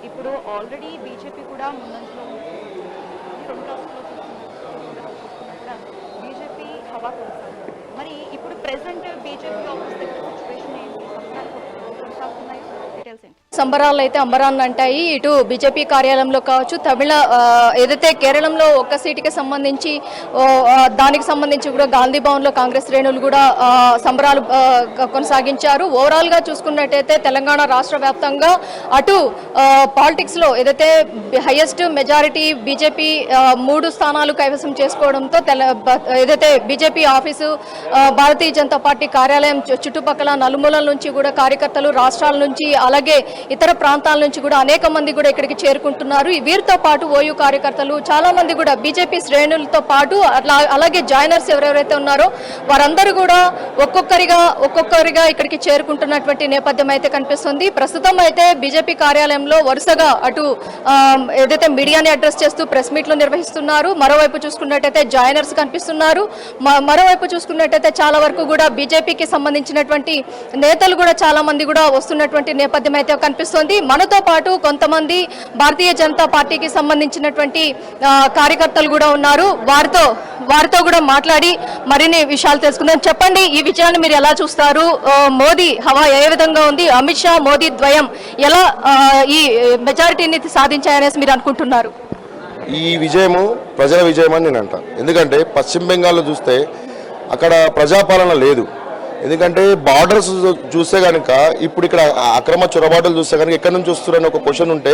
ఇప్పుడు already BJP కూడా ముందంజలో ఉంది. రెండు రాష్ట్రాల్లో చూసుకున్నా కూడా బీజేపీ హవా కొనసాగుతుంది. మరి ఇప్పుడు ప్రెసెంట్ బీజేపీ ఆఫీస్ దగ్గర సిచ్యువేషన్ ఏంటి? కొనసాగుతున్నాయి డీటెయిల్స్ ఏంటి? సంబరాలు అయితే అంబరాన్ని అంటాయి. ఇటు బీజేపీ కార్యాలయంలో కావచ్చు, ఏదైతే కేరళంలో ఒక్క సీటుకి సంబంధించి దానికి సంబంధించి కూడా గాంధీ భవన్లో కాంగ్రెస్ శ్రేణులు కూడా సంబరాలు కొనసాగించారు. ఓవరాల్ గా చూసుకున్నట్టయితే తెలంగాణ రాష్ట్ర వ్యాప్తంగా అటు పాలిటిక్స్ లో ఏదైతే హైయెస్ట్ మెజారిటీ బీజేపీ 3 స్థానాలు కైవసం చేసుకోవడంతో ఏదైతే BJP office Bharatiya Janata party కార్యాలయం చుట్టుపక్కల నలుమూలల నుంచి కూడా కార్యకర్తలు రాష్ట్రాల నుంచి అలాగే ఇతర ప్రాంతాల నుంచి కూడా అనేక మంది కూడా ఇక్కడికి చేరుకుంటున్నారు. వీరితో పాటు ఓయూ కార్యకర్తలు చాలా మంది కూడా బీజేపీ శ్రేణులతో పాటు అలాగే జాయినర్స్ ఎవరెవరైతే ఉన్నారో వారందరూ కూడా ఒక్కొక్కరిగా ఇక్కడికి చేరుకుంటున్నటువంటి నేపథ్యం అయితే కనిపిస్తుంది. ప్రస్తుతం అయితే బీజేపీ కార్యాలయంలో వరుసగా అటు ఏదైతే మీడియాని అడ్రస్ చేస్తూ ప్రెస్ మీట్లు నిర్వహిస్తున్నారు. మరోవైపు చూసుకున్నట్టయితే జాయినర్స్ కనిపిస్తున్నారు. మరోవైపు చూసుకున్నట్టయితే చాలా వరకు కూడా బీజేపీకి సంబంధించినటువంటి నేతలు కూడా చాలా మంది కూడా వస్తున్నటువంటి నేపథ్యం అయితే కనిపిస్తోంది. మనతో పాటు కొంతమంది భారతీయ జనతా పార్టీకి సంబంధించినటువంటి కార్యకర్తలు కూడా ఉన్నారు. వారితో కూడా మాట్లాడి మరిన్ని విషయాలు తెలుసుకుందాం. చెప్పండి, ఈ విజయాన్ని మీరు ఎలా చూస్తారు? మోదీ హవా ఏ విధంగా ఉంది? అమిత్ షా మోదీ ద్వయం ఎలా ఈ మెజారిటీని సాధించాయనేసి మీరు అనుకుంటున్నారు? ఈ విజయము ప్రజల విజయం అని నేను అంటాను. ఎందుకంటే పశ్చిమ బెంగాల్లో చూస్తే అక్కడ ప్రజాపాలన లేదు. ఎందుకంటే బార్డర్స్ చూస్తే కనుక ఇప్పుడు ఇక్కడ అక్రమ చొరబాటులు చూస్తే కనుక ఎక్కడి నుంచి వస్తున్నారని ఒక క్వశ్చన్ ఉంటే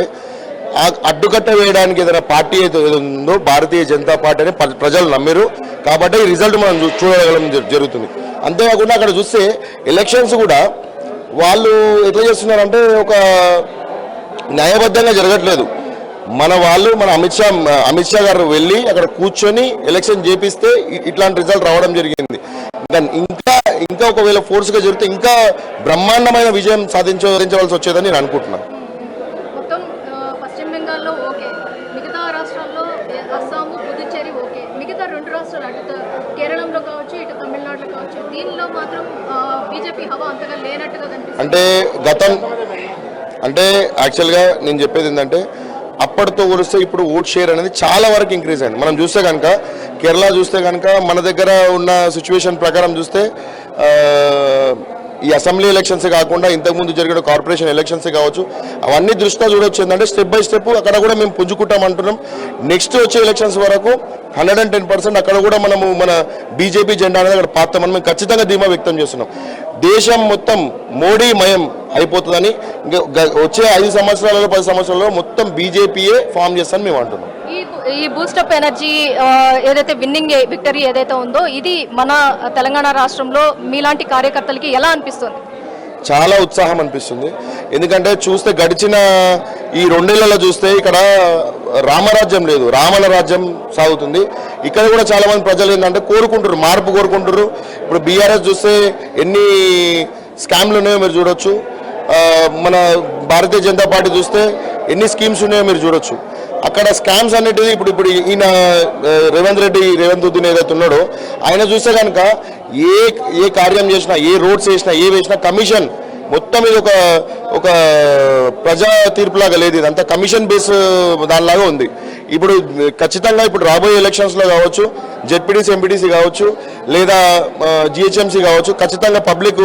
అడ్డుకట్ట వేయడానికి ఏదైనా పార్టీ అయితే ఉందో భారతీయ జనతా పార్టీ అని ప్రజలు నమ్మిరు. కాబట్టి ఈ రిజల్ట్ మనం చూడగలం జరుగుతుంది. అంతేకాకుండా అక్కడ చూస్తే ఎలక్షన్స్ కూడా వాళ్ళు ఎట్లా చేస్తున్నారంటే ఒక న్యాయబద్ధంగా జరగట్లేదు. మన అమిత్ షా గారు వెళ్ళి అక్కడ కూర్చొని ఎలక్షన్ చేపిస్తే ఇట్లాంటి రిజల్ట్ రావడం జరిగింది. ఇంకా ఒకవేళ ఫోర్స్ గా జరిగితే ఇంకా బ్రహ్మాండమైన విజయం సాధించవలసి వచ్చేదని నేను అనుకుంటున్నాను. మొత్తం పశ్చిమ బెంగాల్లో ఓకే, మిగతా రాష్ట్రాల్లో అస్సాము పుదుచ్చేరి ఓకే, మిగతా 2 రాష్ట్రాలు అటు కేరళంలో కావచ్చు ఇటు తమిళనాడులో కావచ్చు దీనిలో మాత్రం బీజేపీ హవా అంతగా లేనట్టుగా కనిపిస్తుంది. అంటే యాక్చువల్గా నేను చెప్పేది ఏంటంటే అప్పటితో పోలిస్తే ఇప్పుడు ఓట్ షేర్ అనేది చాలా వరకు ఇంక్రీజ్ అయింది. మనం చూస్తే కనుక కేరళ చూస్తే కనుక మన దగ్గర ఉన్న సిచ్యువేషన్ ప్రకారం చూస్తే ఈ అసెంబ్లీ ఎలక్షన్స్ కాకుండా ఇంతకుముందు జరిగిన కార్పొరేషన్ ఎలక్షన్స్ కావచ్చు అవన్నీ దృష్టిలో చూడొచ్చు. ఏంటంటే స్టెప్ బై స్టెప్ అక్కడ కూడా మేము పుంజుకుంటాం అంటున్నాం. నెక్స్ట్ వచ్చే ఎలక్షన్స్ వరకు 110% అక్కడ కూడా మన బీజేపీ జెండా అనేది అక్కడ పాతామని మేము ఖచ్చితంగా ధీమా వ్యక్తం చేస్తున్నాం. దేశం మొత్తం మోడీ మయం అయిపోతుందని వచ్చే 5 సంవత్సరాలలో 10 సంవత్సరాలలో మొత్తం బీజేపీయే ఫామ్ చేస్తానని మేము అంటున్నాం. ఈ బూస్టప్ ఎనర్జీ ఏదైతే విన్నింగ్ విక్టరీ ఏదైతే ఉందో ఇది మన తెలంగాణ రాష్ట్రంలో మీలాంటి కార్యకర్తలకి ఎలా అనిపిస్తుంది? చాలా ఉత్సాహం అనిపిస్తుంది. ఎందుకంటే చూస్తే గడిచిన ఈ 2 నెలల్లో చూస్తే ఇక్కడ రామరాజ్యం లేదు, రావణ రాజ్యం సాగుతుంది. ఇక్కడ కూడా చాలా మంది ప్రజలు ఏంటంటే కోరుకుంటారు, మార్పు కోరుకుంటారు. ఇప్పుడు బీఆర్ఎస్ చూస్తే ఎన్ని స్కామ్లు ఉన్నాయో మీరు చూడొచ్చు. మన భారతీయ జనతా పార్టీ చూస్తే ఎన్ని స్కీమ్స్ ఉన్నాయో మీరు చూడొచ్చు. అక్కడ స్కామ్స్ అనేటిది ఇప్పుడు ఈయన రేవంత్ రెడ్డి ఏదైతే ఉన్నాడో ఆయన చూస్తే కనుక ఏ కార్యం చేసినా, ఏ రోడ్స్ వేసినా, ఏ వేసినా కమిషన్ మొత్తం ఇది ఒక ప్రజా తీర్పులాగా లేదు. ఇదంతా కమిషన్ బేస్ దానిలాగా ఉంది. ఇప్పుడు ఖచ్చితంగా ఇప్పుడు రాబోయే ఎలక్షన్స్లో కావచ్చు, జెడ్పీటీసీ ఎంపీటీసీ కావచ్చు లేదా జిహెచ్ఎంసీ కావచ్చు, ఖచ్చితంగా పబ్లిక్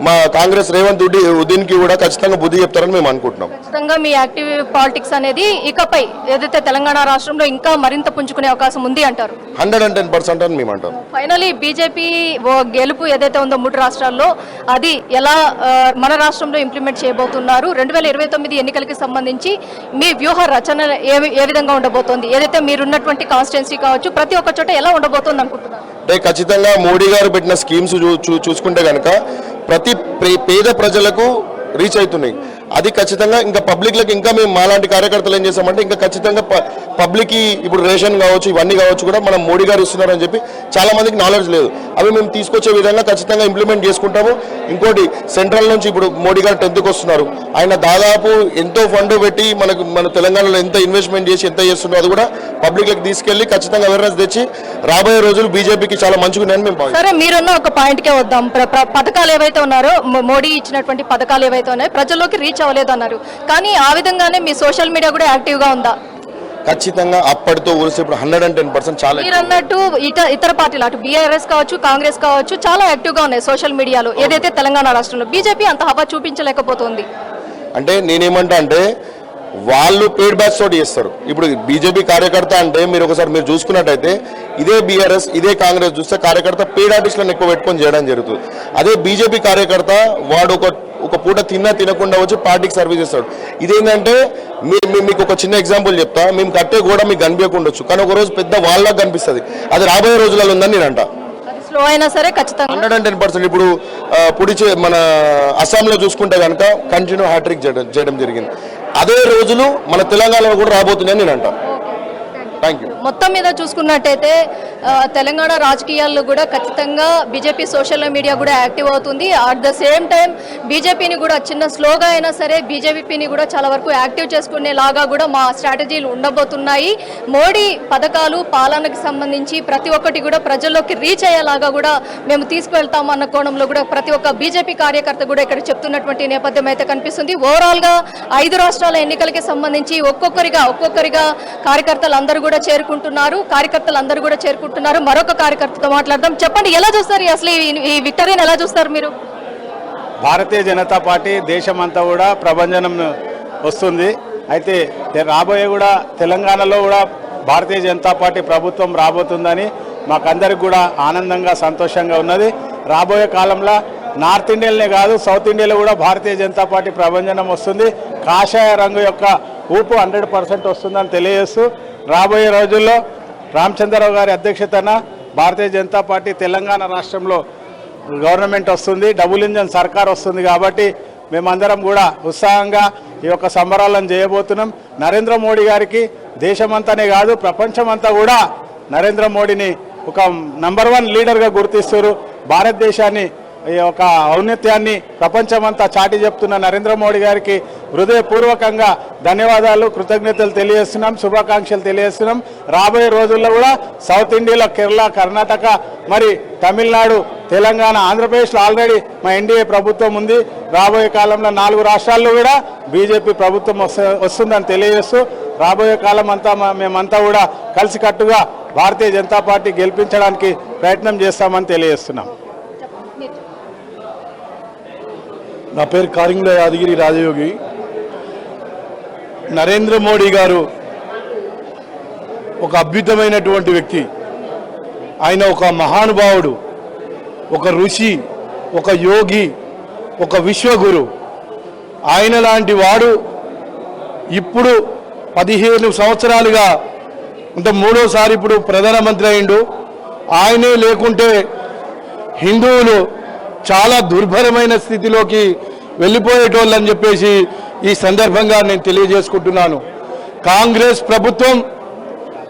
మా కాంగ్రెస్ రేవంత్ ఉదయన్కి కూడా ఖచ్చితంగా బుద్ధి చెప్తారని మేము అనుకుంటున్నాం. ఖచ్చితంగా మీ యాక్టివ్ పాలిటిక్స్ అనేది ఇకపై ఏదైతే తెలంగాణ రాష్ట్రంలో ఇంకా మరింత పుంజుకునే అవకాశం ఉంది అంటారు. 110% అని మేము అంటాం. ఫైనలీ బీజేపీ గెలుపు ఏదైతే ఉందో 3 రాష్ట్రాల్లో అది ఎలా మన రాష్ట్రంలో ఇంప్లిమెంట్ చేయబోతున్నారు? 2029 ఎన్నికలకి సంబంధించి మీ వ్యూహ రచన ఏ విధంగా ఉండబోతుంది? ఏదైతే మీరున్నటువంటి కాన్స్టిట్యున్సీ కావచ్చు ప్రతి ఒక్క చోట ఎలా ఉండబోతుంది అనుకుంటున్నారు? అంటే ఖచ్చితంగా మోడీ గారు పెట్టిన స్కీమ్స్ చూసుకుంటే కనుక ప్రతి పేద ప్రజలకు రీచ్ అవుతున్నాయి. అది ఖచ్చితంగా ఇంకా పబ్లిక్లకు ఇంకా మేము మాలాంటి కార్యకర్తలు ఏం చేస్తామంటే ఇంకా ఖచ్చితంగా పబ్లిక్కి ఇప్పుడు రేషన్ కావచ్చు ఇవన్నీ కావచ్చు కూడా మనం మోడీ గారు ఇస్తున్నారని చెప్పి చాలా మందికి నాలెడ్జ్ లేదు. అవి మేము తీసుకొచ్చే విధంగా ఖచ్చితంగా ఇంప్లిమెంట్ చేసుకుంటాము. ఇంకోటి సెంట్రల్ నుంచి ఇప్పుడు మోడీ గారు 10th వస్తున్నారు. ఆయన దాదాపు ఎంతో ఫండ్ పెట్టి మన తెలంగాణలో ఎంత ఇన్వెస్ట్మెంట్ చేసి ఎంత చేస్తున్నారో అది కూడా పబ్లిక్లకు తీసుకెళ్లి ఖచ్చితంగా అవేర్నెస్ తెచ్చి రాబోయే రోజులు బీజేపీకి చాలా మంచిగున్నాయని మేము భావిస్తాం. సరే, మీరున్న ఒక పాయింట్కే వద్దాం. పథకాలు ఏవైతే ఉన్నారో మోడీ ఇచ్చినటువంటి పథకాలు ఏవైతే ఉన్నాయో ప్రజల్లోకి రీచ్ రీచ్ అవ్వలేదు అన్నారు. కానీ ఆ విధంగానే మీ సోషల్ మీడియా కూడా యాక్టివ్గా ఉందా? ఖచ్చితంగా అప్పటితో పోలిస్తే ఇప్పుడు 110% చాలా. మీరు అన్నట్టు ఇతర పార్టీలు అటు బీఆర్ఎస్ కావచ్చు, కాంగ్రెస్ కావచ్చు, చాలా యాక్టివ్గా ఉన్నాయి సోషల్ మీడియాలో. ఏదైతే తెలంగాణ రాష్ట్రంలో బీజేపీ అంత హవా చూపించలేకపోతుంది. అంటే నేనేమంటా అంటే వాళ్ళు పెయిడ్ బ్యాచ్ తోటి చేస్తారు. ఇప్పుడు బీజేపీ కార్యకర్త అంటే మీరు ఒకసారి చూసుకున్నట్టయితే ఇదే బీఆర్ఎస్ ఇదే కాంగ్రెస్ చూస్తే కార్యకర్త పెయిడ్ ఆర్టిస్టులను ఎక్కువ పెట్టుకొని చేయడం జరుగుతుంది. అదే బీజేపీ కార్యకర్త వాడు ఒక పూట తినకుండా వచ్చి పార్టీకి సర్వీస్ చేస్తాడు. ఇదేంటంటే మీకు ఒక చిన్న ఎగ్జాంపుల్ చెప్తా. మేము కట్టే కూడా మీకు కనిపించకుండొచ్చు, కానీ ఒక రోజు పెద్ద వాళ్ళకి కనిపిస్తుంది. అది రాబోయే రోజులలో ఉందని నేను అంటా. స్లో అయినా సరే ఖచ్చితంగా 110%. ఇప్పుడు మన అస్సాంలో చూసుకుంటే కనుక కంటిన్యూ హ్యాట్రిక్ చేయడం జరిగింది. అదే రోజులు మన తెలంగాణలో కూడా రాబోతున్నాయని నేను అంటా. Thank you. మొత్తం మీద చూసుకున్నట్టయితే తెలంగాణ రాజకీయాల్లో కూడా ఖచ్చితంగా బీజేపీ సోషల్ మీడియా కూడా యాక్టివ్ అవుతుంది. అట్ ద సేమ్ టైం బీజేపీని కూడా చిన్న స్లోగా అయినా సరే బీజేపీని కూడా చాలా వరకు యాక్టివ్ చేసుకునేలాగా కూడా మా స్ట్రాటజీలు ఉండబోతున్నాయి. మోడీ పథకాలు పాలనకు సంబంధించి ప్రతి ఒక్కటి కూడా ప్రజల్లోకి రీచ్ అయ్యేలాగా కూడా మేము తీసుకువెళ్తాం అన్న కోణంలో కూడా ప్రతి ఒక్క బీజేపీ కార్యకర్త కూడా ఇక్కడ చెప్తున్నటువంటి నేపథ్యం అయితే కనిపిస్తుంది. ఓవరాల్గా 5 రాష్ట్రాల ఎన్నికలకి సంబంధించి ఒక్కొక్కరిగా కార్యకర్తలు అందరూ కూడా చేరుకుంటున్నారు. మరొక కార్యకర్తతో మాట్లాడదాం. చెప్పండి, ఎలా చూస్తారు అసలు ఈ విక్టరీని ఎలా చూస్తారు మీరు? భారతీయ జనతా పార్టీ దేశమంతా కూడా ప్రభంజనం వస్తుంది. అయితే రాబోయే కూడా తెలంగాణలో కూడా భారతీయ జనతా పార్టీ ప్రభుత్వం రాబోతుందని మాకందరికి కూడా ఆనందంగా సంతోషంగా ఉన్నది. రాబోయే కాలంలో నార్త్ ఇండియాలోనే కాదు సౌత్ ఇండియాలో కూడా భారతీయ జనతా పార్టీ ప్రభంజనం వస్తుంది. కాషాయ రంగు యొక్క ఊపు 100% వస్తుందని తెలియజేస్తూ రాబోయే రోజుల్లో రామచంద్రరావు గారి అధ్యక్షతన భారతీయ జనతా పార్టీ తెలంగాణ రాష్ట్రంలో గవర్నమెంట్ వస్తుంది, డబుల్ ఇంజన్ సర్కార్ వస్తుంది. కాబట్టి మేమందరం కూడా ఉత్సాహంగా ఈ యొక్క సంబరాలను చేయబోతున్నాం. నరేంద్ర మోడీ గారికి దేశమంతానే కాదు ప్రపంచమంతా కూడా నరేంద్ర మోడీని ఒక నంబర్ 1 లీడర్గా గుర్తిస్తారు. భారతదేశాన్ని ఈ యొక్క ఔన్నత్యాన్ని ప్రపంచమంతా చాటి చెప్తున్న నరేంద్ర మోడీ గారికి హృదయపూర్వకంగా ధన్యవాదాలు, కృతజ్ఞతలు తెలియజేస్తున్నాం, శుభాకాంక్షలు తెలియజేస్తున్నాం. రాబోయే రోజుల్లో కూడా సౌత్ ఇండియాలో కేరళ, కర్ణాటక, మరి తమిళనాడు, తెలంగాణ, ఆంధ్రప్రదేశ్లో ఆల్రెడీ మా ఎన్డీఏ ప్రభుత్వం ఉంది. రాబోయే కాలంలో 4 రాష్ట్రాల్లో కూడా బీజేపీ ప్రభుత్వం వస్తుందని తెలియజేస్తూ రాబోయే కాలం అంతా మేమంతా కూడా కలిసికట్టుగా భారతీయ జనతా పార్టీ గెలిపించడానికి ప్రయత్నం చేస్తామని తెలియజేస్తున్నాం. నా పేరు కారింగ్ల యాదగిరి రాజయోగి. నరేంద్ర మోడీ గారు ఒక అద్భుతమైనటువంటి వ్యక్తి. ఆయన ఒక మహానుభావుడు, ఒక ఋషి, ఒక యోగి, ఒక విశ్వగురు. ఆయన లాంటి వాడు ఇప్పుడు 15 సంవత్సరాలుగా అంటే 3వసారి ఇప్పుడు ప్రధానమంత్రి అయిండు. ఆయనే లేకుంటే హిందువులు చాలా దుర్భరమైన స్థితిలోకి వెళ్ళిపోయేటోళ్ళని చెప్పేసి ఈ సందర్భంగా నేను తెలియజేసుకుంటున్నాను. కాంగ్రెస్ ప్రభుత్వం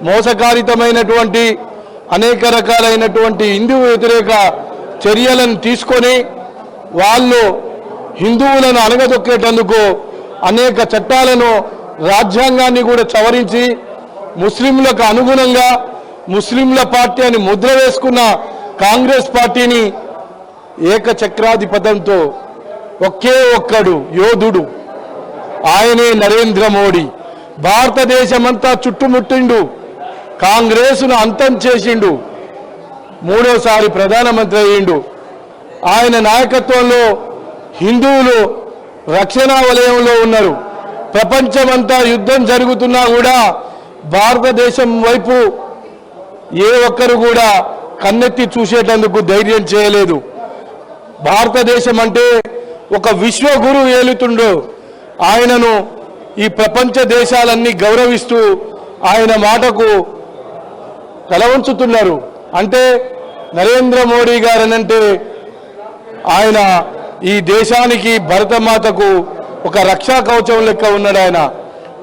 మోసకారితమైనటువంటి అనేక రకాలైనటువంటి హిందూ వ్యతిరేక చర్యలను తీసుకొని వాళ్ళు హిందువులను అణగదొక్కేటందుకు అనేక చట్టాలను రాజ్యాంగాన్ని కూడా సవరించి ముస్లింలకు అనుగుణంగా ముస్లింల పార్టీ అని ముద్ర వేసుకున్న కాంగ్రెస్ పార్టీని ఏకచక్రాధిపతంతో ఒకే ఒక్కడు యోధుడు, ఆయనే నరేంద్ర మోడీ. భారతదేశమంతా చుట్టుముట్టిండు, కాంగ్రెస్ను అంతం చేసిండు, 3వసారి ప్రధానమంత్రి అయ్యిండు. ఆయన నాయకత్వంలో హిందువులు రక్షణ వలయంలో ఉన్నారు. ప్రపంచమంతా యుద్ధం జరుగుతున్నా కూడా భారతదేశం వైపు ఏ ఒక్కరు కూడా కన్నెత్తి చూసేటందుకు ధైర్యం చేయలేదు. భారతదేశం అంటే ఒక విశ్వగురు ఏలుతుండో ఆయనను ఈ ప్రపంచ దేశాలన్నీ గౌరవిస్తూ ఆయన మాటకు తల వంచుతున్నారు. అంటే నరేంద్ర మోడీ గారనంటే ఆయన ఈ దేశానికి భరతమాతకు ఒక రక్షా కవచం లెక్క ఉన్నాడు. ఆయన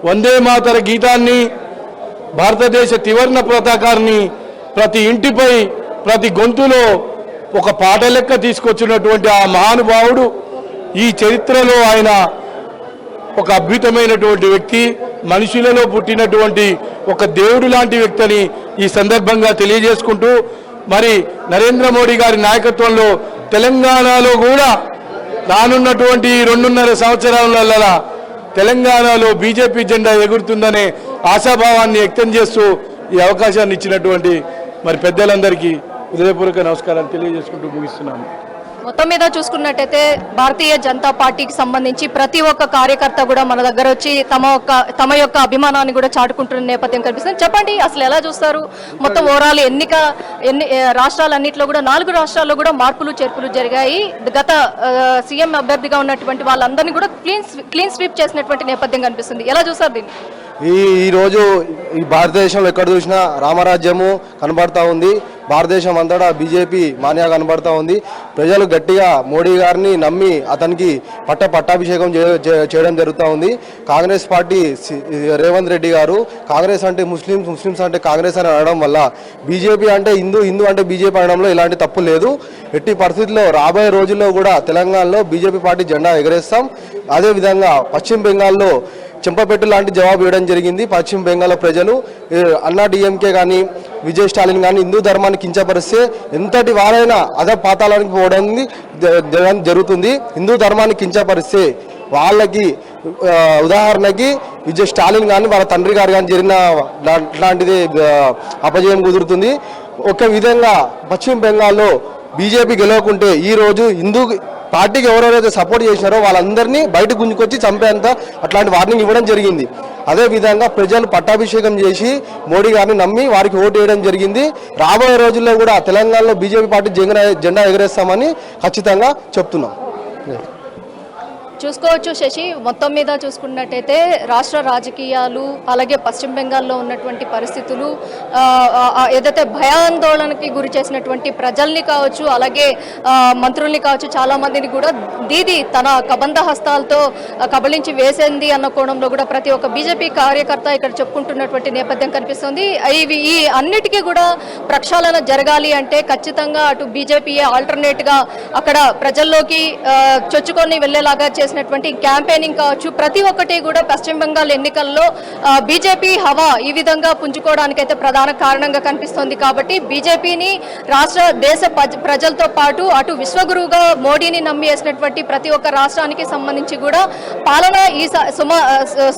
వందే మాతర గీతాన్ని, భారతదేశ త్రివర్ణ పతాకాన్ని ప్రతి ఇంటిపై ప్రతి గొంతులో ఒక పాట లెక్క తీసుకొచ్చినటువంటి ఆ మహానుభావుడు ఈ చరిత్రలో ఆయన ఒక అద్భుతమైనటువంటి వ్యక్తి, మనుషులలో పుట్టినటువంటి ఒక దేవుడు లాంటి వ్యక్తి అని ఈ సందర్భంగా తెలియజేసుకుంటూ, మరి నరేంద్ర మోడీ గారి నాయకత్వంలో తెలంగాణలో కూడా రానున్నటువంటి 2.5 సంవత్సరాలలో తెలంగాణలో బీజేపీ జెండా ఎగురుతుందనే ఆశాభావాన్ని వ్యక్తం చేస్తూ ఈ అవకాశాన్ని ఇచ్చినటువంటి మరి పెద్దలందరికీ హృదయపూర్వక నమస్కారాలు తెలియజేసుకుంటూ ముగిస్తున్నాను. మొత్తం మీద చూసుకున్నట్టయితే భారతీయ జనతా పార్టీకి సంబంధించి ప్రతి ఒక్క కార్యకర్త కూడా మన దగ్గర వచ్చి తమ యొక్క అభిమానాన్ని కూడా చాటుకుంటున్న నేపథ్యం కనిపిస్తుంది. చెప్పండి, అసలు ఎలా చూస్తారు? మొత్తం ఓవరాల్ ఎన్ని రాష్ట్రాలన్నింటిలో కూడా 4 రాష్ట్రాల్లో కూడా మార్పులు చేర్పులు జరిగాయి. గత సీఎం అభ్యర్థిగా ఉన్నటువంటి వాళ్ళందరినీ కూడా క్లీన్ స్వీప్ చేసినటువంటి నేపథ్యం కనిపిస్తుంది. ఎలా చూస్తారు దీన్ని? ఈరోజు ఈ భారతదేశంలో ఎక్కడ చూసినా రామరాజ్యము కనబడతా ఉంది. భారతదేశం అంతటా బీజేపీ మాన్యా కనబడతా ఉంది. ప్రజలు గట్టిగా మోడీ గారిని నమ్మి అతనికి పట్టాభిషేకం చేయడం జరుగుతూ ఉంది. కాంగ్రెస్ పార్టీ రేవంత్ రెడ్డి గారు కాంగ్రెస్ అంటే ముస్లిమ్స్ అంటే కాంగ్రెస్ అని అనడం వల్ల బీజేపీ అంటే హిందూ అంటే బీజేపీ అనడంలో ఎలాంటి తప్పు లేదు. ఎట్టి పరిస్థితుల్లో రాబోయే రోజుల్లో కూడా తెలంగాణలో బీజేపీ పార్టీ జెండా ఎగరేస్తాం. అదేవిధంగా పశ్చిమ బెంగాల్లో చెంపపెట్టు లాంటి జవాబు ఇవ్వడం జరిగింది. పశ్చిమ బెంగాల్ ప్రజలు అన్నా డిఎంకే కానీ విజయ్ స్టాలిన్ కానీ హిందూ ధర్మాన్ని కించపరిస్తే ఎంతటి వారైనా అదే పాతాళానికి పోవడం జరుగుతుంది. హిందూ ధర్మాన్ని కించపరిస్తే వాళ్ళకి ఉదాహరణకి విజయ్ స్టాలిన్ కానీ వాళ్ళ తండ్రి గారు కానీ జరిగిన లాంటిది అపజయం కుదురుతుంది. ఒక విధంగా పశ్చిమ బెంగాల్లో బీజేపీ గెలవకుంటే ఈరోజు హిందూ పార్టీకి ఎవరెవరైతే సపోర్ట్ చేసినారో వాళ్ళందరినీ బయట గుంజుకొచ్చి చంపేంత అట్లాంటి వార్నింగ్ ఇవ్వడం జరిగింది. అదేవిధంగా ప్రజలు పట్టాభిషేకం చేసి మోడీ గారిని నమ్మి వారికి ఓటు వేయడం జరిగింది. రాబోయే రోజుల్లో కూడా తెలంగాణలో బీజేపీ పార్టీ జెండా ఎగరేస్తామని ఖచ్చితంగా చెప్తున్నాం. చూసుకోవచ్చు శశి, మొత్తం మీద చూసుకున్నట్టయితే రాష్ట్ర రాజకీయాలు అలాగే పశ్చిమ బెంగాల్లో ఉన్నటువంటి పరిస్థితులు ఏదైతే భయాందోళనకి గురి చేసినటువంటి ప్రజల్ని కావచ్చు అలాగే మంత్రుల్ని కావచ్చు చాలా మందిని కూడా దీది తన కబంధ హస్తాలతో కబళించి వేసింది అన్న కోణంలో కూడా ప్రతి ఒక్క బీజేపీ కార్యకర్త ఇక్కడ చెప్పుకుంటున్నటువంటి నేపథ్యం కనిపిస్తుంది. ఈ అన్నిటికీ కూడా ప్రక్షాళన జరగాలి అంటే ఖచ్చితంగా అటు బీజేపీయే ఆల్టర్నేట్ గా అక్కడ ప్రజల్లోకి చొచ్చుకొని వెళ్లేలాగా చేసినటువంటి క్యాంపెయినింగ్ కావచ్చు ప్రతి ఒక్కటి కూడా పశ్చిమ బెంగాల్ ఎన్నికల్లో బీజేపీ హవా ఈ విధంగా పుంజుకోవడానికైతే ప్రధాన కారణంగా కనిపిస్తోంది. కాబట్టి బీజేపీని రాష్ట్ర దేశ ప్రజలతో పాటు అటు విశ్వగురువుగా మోడీని నమ్మి వేసినటువంటి ప్రతి ఒక్క రాష్ట్రానికి సంబంధించి కూడా పాలన ఈ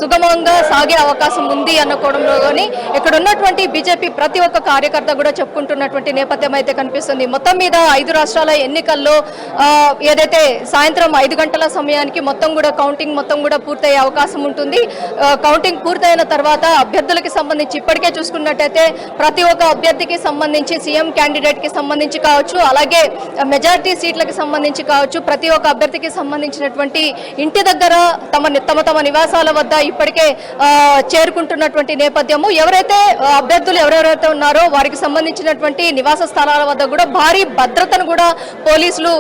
సుగమంగా సాగే అవకాశం ఉంది అన్న కోణంలోని ఇక్కడ ఉన్నటువంటి బీజేపీ ప్రతి ఒక్క కార్యకర్త కూడా చెప్పుకుంటున్నటువంటి నేపథ్యం అయితే కనిపిస్తుంది. మొత్తం మీద 5 రాష్ట్రాల ఎన్నికల్లో ఏదైతే సాయంత్రం 5 గంటల సమయానికి మొత్తం కూడా కౌంటింగ్ మొత్తం కూడా పూర్తయ్యే అవకాశం ఉంటుంది. కౌంటింగ్ పూర్తయిన తర్వాత అభ్యర్థులకి సంబంధించి ఇప్పటికే చూసుకున్నట్టయితే ప్రతి ఒక్క అభ్యర్థికి సంబంధించి సీఎం క్యాండిడేట్ కి సంబంధించి కావచ్చు అలాగే మెజారిటీ సీట్లకు సంబంధించి కావచ్చు ప్రతి ఒక్క అభ్యర్థికి సంబంధించినటువంటి ఇంటి దగ్గర తమ నివాసాల వద్ద ఇప్పటికే చేరుకుంటున్నటువంటి నేపథ్యము. అభ్యర్థులు ఎవరెవరైతే ఉన్నారో వారికి సంబంధించినటువంటి నివాస స్థలాల వద్ద కూడా భారీ భద్రతను కూడా పోలీసులు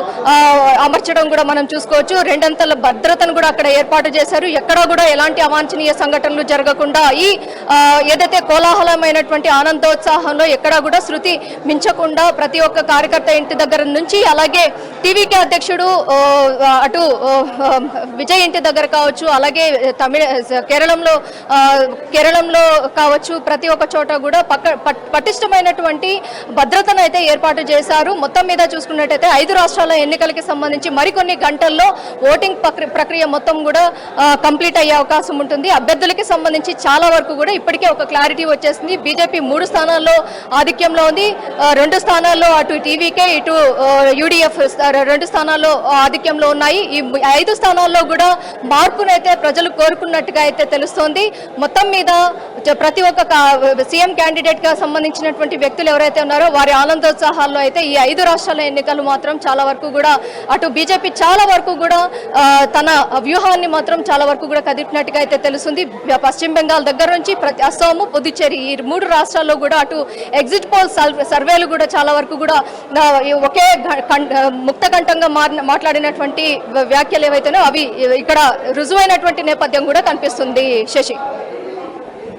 అమర్చడం కూడా మనం చూసుకోవచ్చు. 2 అంతల భద్రతను కూడా అక్కడ ఏర్పాటు చేశారు. ఎక్కడా కూడా ఎలాంటి అవాంఛనీయ సంఘటనలు జరగకుండా ఈ ఏదైతే కోలాహలమైనటువంటి ఆనందోత్సాహంలో ఎక్కడా కూడా శృతి మించకుండా ప్రతి ఒక్క కార్యకర్త ఇంటి దగ్గర నుంచి అలాగే టీవీకే అధ్యక్షుడు అటు విజయ్ ఇంటి దగ్గర కావచ్చు అలాగే కేరళంలో కావచ్చు ప్రతి ఒక్క చోట కూడా పటిష్టమైనటువంటి భద్రతను అయితే ఏర్పాటు చేశారు. మొత్తం మీద చూసుకున్నట్టయితే 5 రాష్ట్రాల ఎన్నికలకి సంబంధించి మరికొన్ని గంటల్లో ఓటింగ్ ప్రక్రియ మొత్తం కూడా కంప్లీట్ అయ్యే అవకాశం ఉంటుంది. అభ్యర్థులకి సంబంధించి చాలా వరకు కూడా ఇప్పటికే ఒక క్లారిటీ వచ్చేసింది. బీజేపీ 3 స్థానాల్లో ఆధిక్యంలో ఉంది. 2 స్థానాల్లో అటు టీవీకే ఇటు యూడీఎఫ్ 2 స్థానాల్లో ఆధిక్యంలో ఉన్నాయి. ఈ 5 స్థానాల్లో కూడా మార్పునైతే ప్రజలు కోరుకున్నట్టుగా అయితే తెలుస్తోంది. మొత్తం మీద ప్రతి ఒక్క సీఎం క్యాండిడేట్ గా సంబంధించినటువంటి వ్యక్తులు ఎవరైతే ఉన్నారో వారి ఆనందోత్సాహాల్లో అయితే ఈ 5 రాష్ట్రాల ఎన్నికలు మాత్రం చాలా వరకు కూడా అటు బీజేపీ చాలా వరకు కూడా తన వ్యూహాన్ని మాత్రం చాలా వరకు కూడా కదిపినట్టుగా అయితే తెలుస్తుంది. పశ్చిమ బెంగాల్ దగ్గర నుంచి అస్సాము పుదుచ్చేరి ఈ 3 రాష్ట్రాల్లో కూడా అటు ఎగ్జిట్ పోల్ సర్వేలు కూడా చాలా వరకు కూడా ఒకే ముక్తకంఠంగా మాట్లాడినటువంటి వ్యాఖ్యలు ఏవైతేనో అవి ఇక్కడ రుజువైనటువంటి నేపథ్యం కూడా కనిపిస్తుంది. శశి.